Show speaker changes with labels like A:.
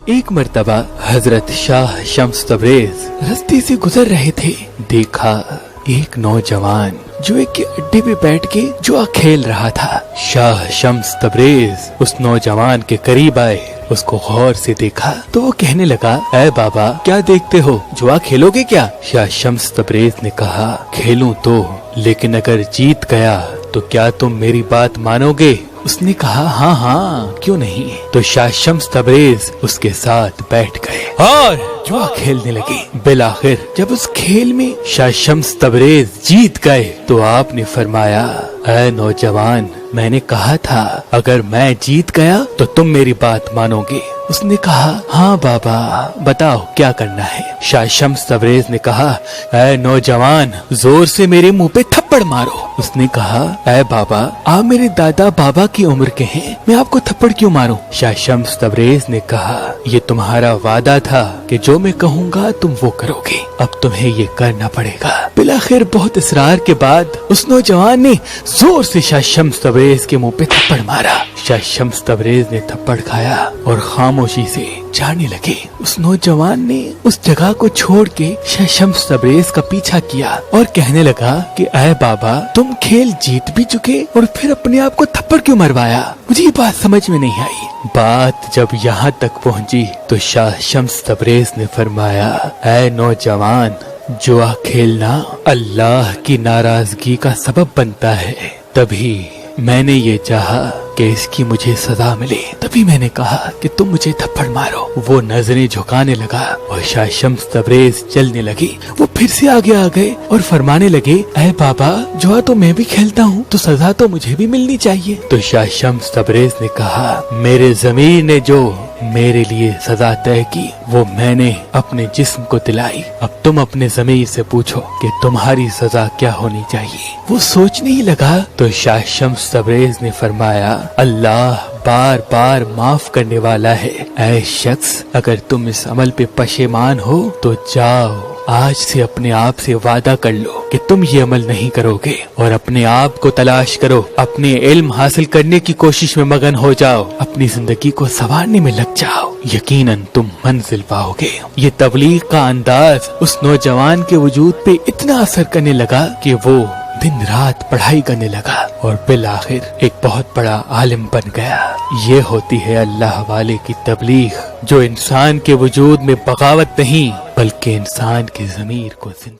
A: ایک مرتبہ حضرت شاہ شمس تبریز راستے سے گزر رہے تھے۔ دیکھا ایک نوجوان جو ایک اڈے پہ بیٹھ کے جوا کھیل رہا تھا۔ شاہ شمس تبریز اس نوجوان کے قریب آئے، اس کو غور سے دیکھا تو وہ کہنے لگا، اے بابا کیا دیکھتے ہو، جوا کھیلو گے کیا؟ شاہ شمس تبریز نے کہا، کھیلوں تو، لیکن اگر جیت گیا تو کیا تم میری بات مانو گے؟ اس نے کہا، ہاں ہاں کیوں نہیں۔ تو شاہ شمس تبریز اس کے ساتھ بیٹھ گئے اور جوا کھیلنے لگے۔ بالآخر جب اس کھیل میں شاہ شمس تبریز جیت گئے تو آپ نے فرمایا، اے نوجوان، میں نے کہا تھا اگر میں جیت گیا تو تم میری بات مانو گے۔ اس نے کہا، ہاں بابا بتاؤ کیا کرنا ہے۔ شاہ شمس تبریز نے کہا، اے نوجوان، زور سے میرے منہ پہ تھپڑ مارو۔ اس نے کہا، اے بابا آپ میرے دادا بابا کی عمر کے ہیں، میں آپ کو تھپڑ کیوں ماروں؟ شاہ شمس تبریز نے کہا، یہ تمہارا وعدہ تھا کہ جو میں کہوں گا تم وہ کرو گے، اب تمہیں یہ کرنا پڑے گا۔ بالآخر بہت اصرار کے بعد اس نوجوان نے زور سے شاہ شمس تبریز کے منہ پہ تھپڑ مارا۔ شاہ شمس تبریز نے تھپڑ کھایا اور خاموشی سے جانے لگے۔ اس نوجوان نے اس جگہ کو چھوڑ کے شاہ شمس تبریز کا پیچھا کیا اور کہنے لگا کہ اے بابا تم کھیل جیت بھی چکے اور پھر اپنے آپ کو تھپڑ کیوں مروایا؟ مجھے یہ بات سمجھ میں نہیں آئی۔ بات جب یہاں تک پہنچی تو شاہ شمس تبریز نے فرمایا، اے نوجوان، جوا کھیلنا اللہ کی ناراضگی کا سبب بنتا ہے، تبھی میں نے یہ چاہا کہ اس کی مجھے سزا ملے، تبھی میں نے کہا کہ تم مجھے تھپڑ مارو۔ وہ نظریں جھکانے لگا اور شاہ شمس تبریز چلنے لگی۔ وہ پھر سے آگے آ گئے اور فرمانے لگے، اے بابا جوا تو میں بھی کھیلتا ہوں تو سزا تو مجھے بھی ملنی چاہیے۔ تو شاہ شمس تبریز نے کہا، میرے ضمیر نے جو میرے لیے سزا طے کی وہ میں نے اپنے جسم کو دلائی، اب تم اپنے ضمیر سے پوچھو کہ تمہاری سزا کیا ہونی چاہیے۔ وہ سوچنے ہی لگا تو شاہ شمس تبریز نے فرمایا، اللہ بار بار معاف کرنے والا ہے، اے شخص اگر تم اس عمل پہ پشیمان ہو تو جاؤ آج سے اپنے آپ سے وعدہ کر لو کہ تم یہ عمل نہیں کرو گے اور اپنے آپ کو تلاش کرو، اپنے علم حاصل کرنے کی کوشش میں مگن ہو جاؤ، اپنی زندگی کو سنوارنے میں لگ جاؤ، یقیناً تم منزل پاؤ گے۔ یہ تبلیغ کا انداز اس نوجوان کے وجود پہ اتنا اثر کرنے لگا کہ وہ دن رات پڑھائی کرنے لگا اور بالآخر ایک بہت بڑا عالم بن گیا۔ یہ ہوتی ہے اللہ والے کی تبلیغ، جو انسان کے وجود میں بغاوت نہیں بلکہ انسان کے ضمیر کو زندہ